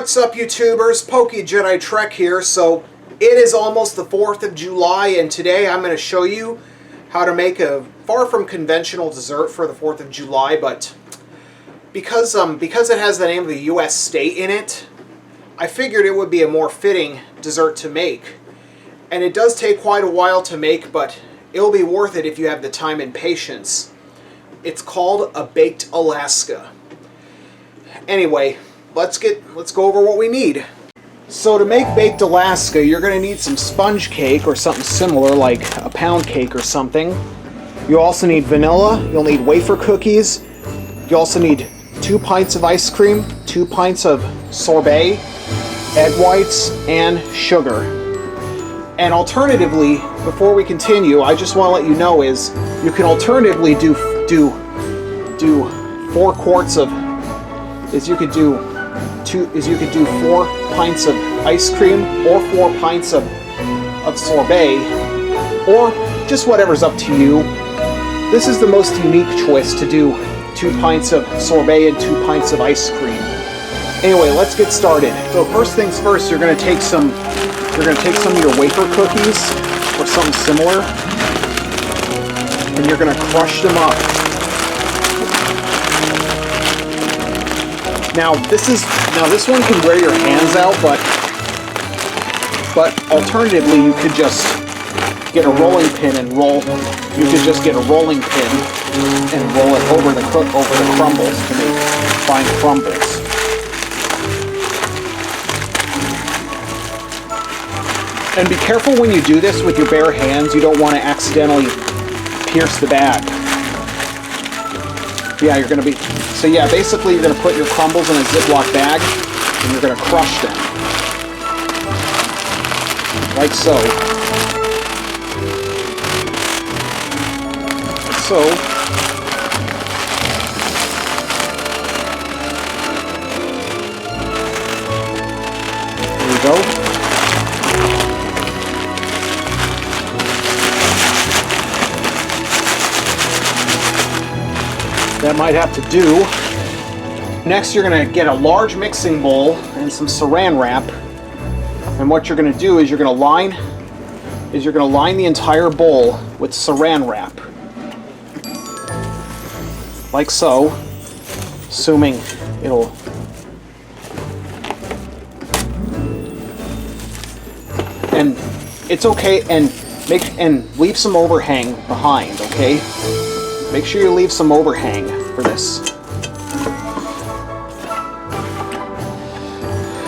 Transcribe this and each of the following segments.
What's up, YouTubers? PokeJediTrek's here. So it is almost the 4th of July, and today I'm going to show you how to make a far from conventional dessert for the 4th of July, but because it has the name of the U.S. state in it, I figured it would be a more fitting dessert to make. And it does take quite a while to make, but it'll be worth it if you have the time and patience. It's called a Baked Alaska. Anyway, let's go over what we need. So to make Baked Alaska, you're going to need some sponge cake or something similar, like a pound cake or something. You also need vanilla. You'll need wafer cookies. You also need 2 pints of ice cream, 2 pints of sorbet, egg whites, and sugar. And alternatively, before we continue, I just want to let you know is you can alternatively do 4 quarts of you could do 4 pints of ice cream or 4 pints of sorbet, or just whatever's up to you. This is the most unique choice, to do 2 pints of sorbet and 2 pints of ice cream. Anyway, let's get started. So first things first, you're going to take some of your wafer cookies or something similar, and you're going to crush them up. Now this one can wear your hands out, but alternatively you could just get a rolling pin and roll. You could just get a rolling pin and roll it over the crumbles to make fine crumbles. And be careful when you do this with your bare hands. You don't want to accidentally pierce the bag. Yeah, basically you're going to put your crumbles in a Ziploc bag and you're going to crush them. Like so. Like so. There we go. That might have to do. Next, you're going to get a large mixing bowl and some saran wrap. And what you're going to do is you're going to line the entire bowl with saran wrap. Like so, assuming it'll. And it's okay, and leave some overhang behind, okay? Make sure you leave some overhang for this.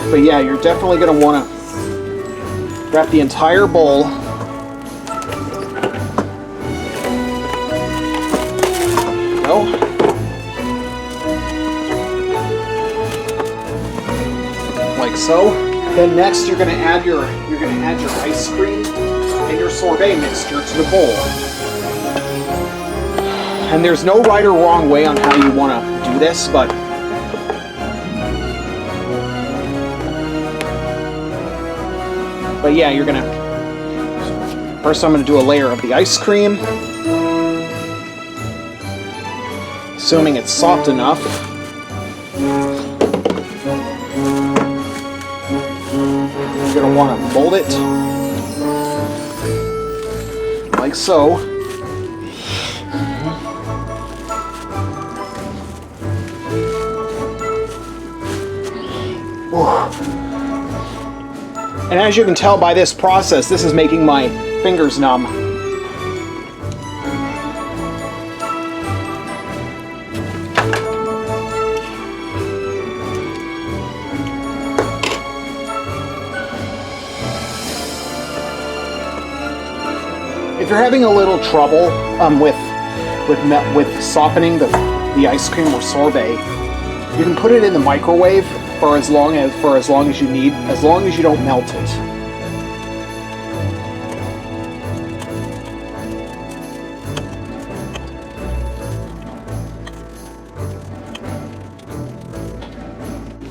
But yeah, you're definitely going to want to wrap the entire bowl. No. Like so. Then next you're going to add your ice cream and your sorbet mixture to the bowl. And there's no right or wrong way on how you want to do this, but yeah, you're gonna. First, I'm gonna do a layer of the ice cream, assuming it's soft enough. You're gonna want to mold it like so. And as you can tell by this process, this is making my fingers numb. If you're having a little trouble with softening the ice cream or sorbet, you can put it in the microwave for as long as you need, as long as you don't melt it.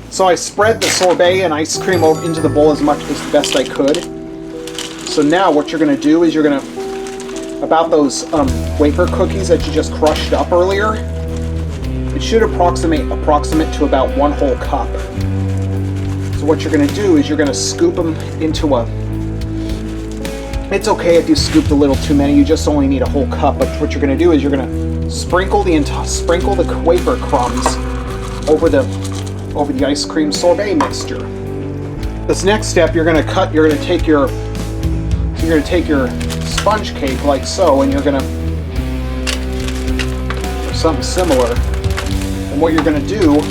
So I spread the sorbet and ice cream into the bowl as best I could. So now what you're going to do is you're going to, about those wafer cookies that you just crushed up earlier, it should approximate to about 1 whole cup. So what you're going to do is you're going to scoop them into a... It's okay if you scooped a little too many, you just only need a whole cup, but what you're going to do is you're going to sprinkle the wafer crumbs over the ice cream sorbet mixture. This next step, you're going to take your sponge cake like so, and you're going to something similar. And what you're going to do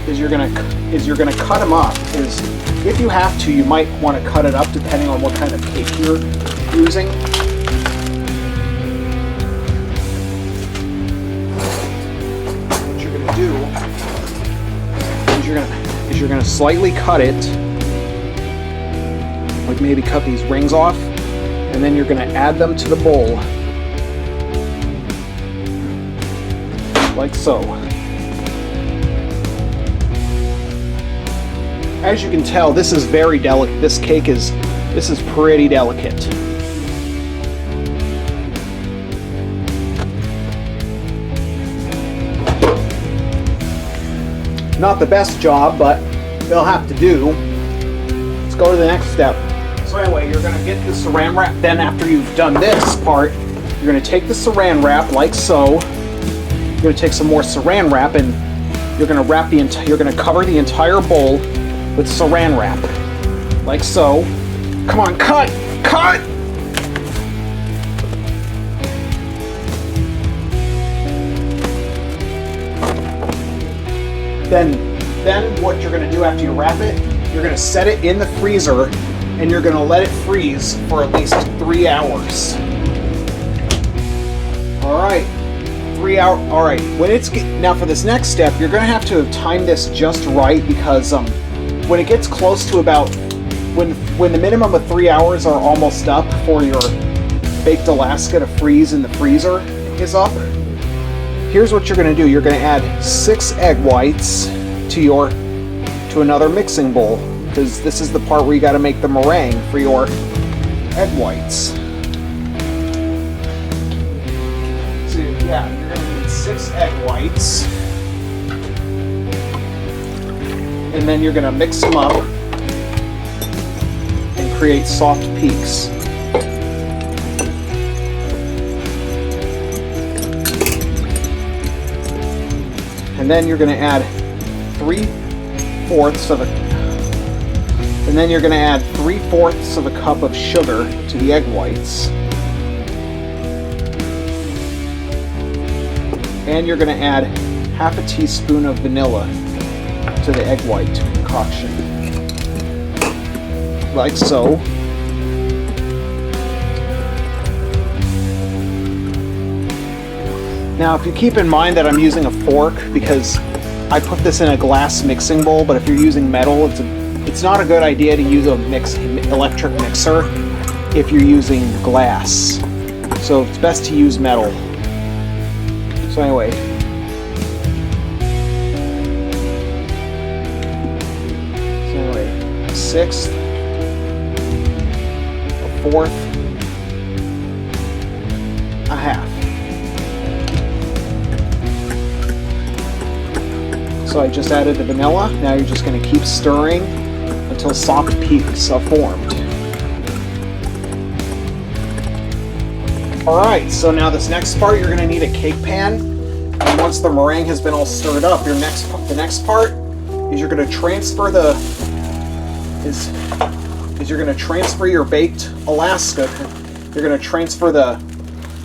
is you're going to cut them up. If you have to, you might want to cut it up depending on what kind of cake you're using. What you're going to do is you're going to slightly cut it, like maybe cut these rings off, and then you're going to add them to the bowl, like so. As you can tell, this is very delicate. This is pretty delicate. Not the best job, but they'll have to do. Let's go to the next step. So anyway, you're going to get the saran wrap. Then after you've done this part, you're going to take the saran wrap like so. You're going to take some more saran wrap and you're going to cover the entire bowl with saran wrap, like so. Come on, cut! Cut! Then what you're gonna do after you wrap it, you're gonna set it in the freezer and you're gonna let it freeze for at least 3 hours. Alright, 3 hours. Alright, now for this next step, you're gonna have to time this just right because when it gets close to about, when the minimum of 3 hours are almost up for your baked Alaska to freeze in the freezer is up, here's what you're going to do. You're going to add 6 egg whites to another mixing bowl, because this is the part where you got to make the meringue for your egg whites. So yeah, you're going to need 6 egg whites. And then you're going to mix them up and create soft peaks. And then you're going to add 3/4 of a cup of sugar to the egg whites. And you're going to add 1/2 teaspoon of vanilla to the egg white concoction, like so. Now, if you keep in mind that I'm using a fork because I put this in a glass mixing bowl, but if you're using metal, it's not a good idea to use a electric mixer if you're using glass. So it's best to use metal. So anyway. 1/6, 1/4, 1/2. So I just added the vanilla. Now you're just going to keep stirring until soft peaks are formed. Alright, so now this next part, you're going to need a cake pan. And once the meringue has been all stirred up, the next part is you're going to transfer you're going to transfer your baked Alaska. You're going to transfer the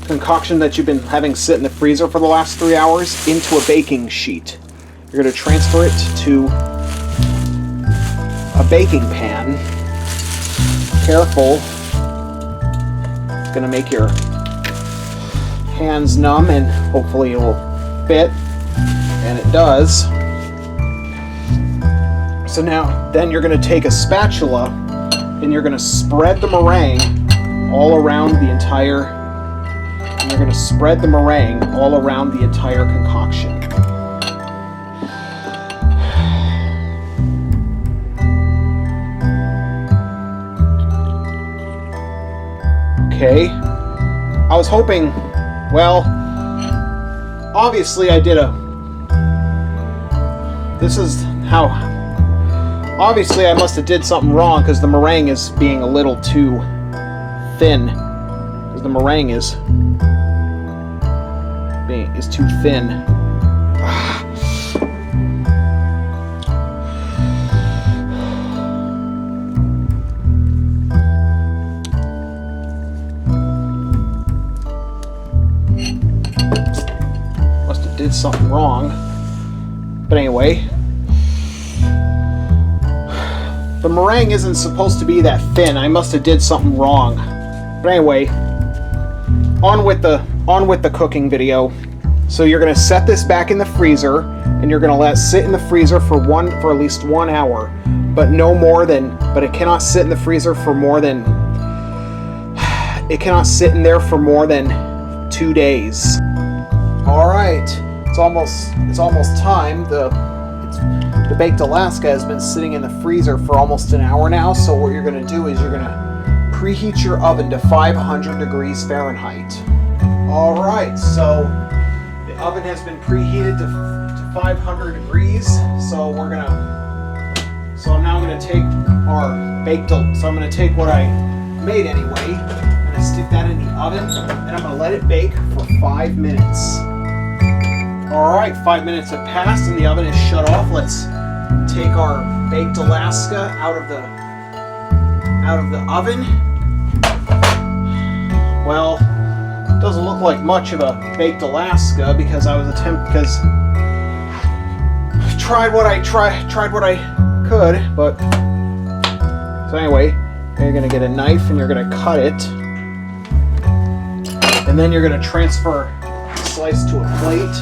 concoction that you've been having sit in the freezer for the last 3 hours into a baking sheet. You're going to transfer it to a baking pan. Careful. It's going to make your hands numb and hopefully it will fit. And it does. So then you're going to take a spatula and you're going to spread the meringue all around the entire concoction. Okay. I was hoping, well, obviously this is how Obviously, I must have did something wrong because the meringue is being a little too thin. Because the meringue is too thin. Must have did something wrong. But anyway, the meringue isn't supposed to be that thin. I must have did something wrong. But anyway, on with the cooking video. So you're gonna set this back in the freezer, and you're gonna let it sit in the freezer for at least 1 hour, but it cannot sit in the freezer for more than. It cannot sit in there for more than 2 days. All right, it's almost time. The baked Alaska has been sitting in the freezer for almost an hour now. So what you're gonna do is you're gonna preheat your oven to 500 degrees Fahrenheit. All right, so the oven has been preheated to 500 degrees. So I'm now gonna take I'm gonna take what I made anyway. I'm gonna stick that in the oven, and I'm gonna let it bake for 5 minutes. All right, 5 minutes have passed, and the oven is shut off. Let's take our baked Alaska out of the oven. Well, it doesn't look like much of a baked Alaska because I tried what I could, but so anyway, you're gonna get a knife and you're gonna cut it, and then you're gonna transfer the slice to a plate.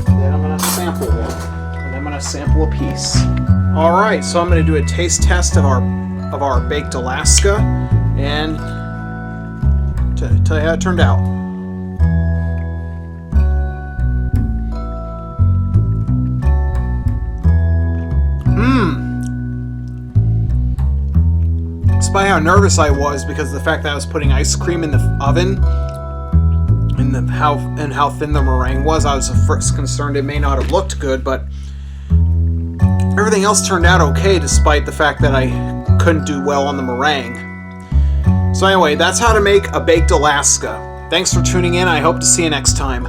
Then I'm gonna sample one, and I'm gonna sample a piece. All right, so I'm gonna do a taste test of our baked Alaska, and tell you how it turned out. Despite how nervous I was because of the fact that I was putting ice cream in the oven, and how thin the meringue was, I was first concerned it may not have looked good, but everything else turned out okay despite the fact that I couldn't do well on the meringue. So anyway, that's how to make a baked Alaska. Thanks for tuning in. I hope to see you next time.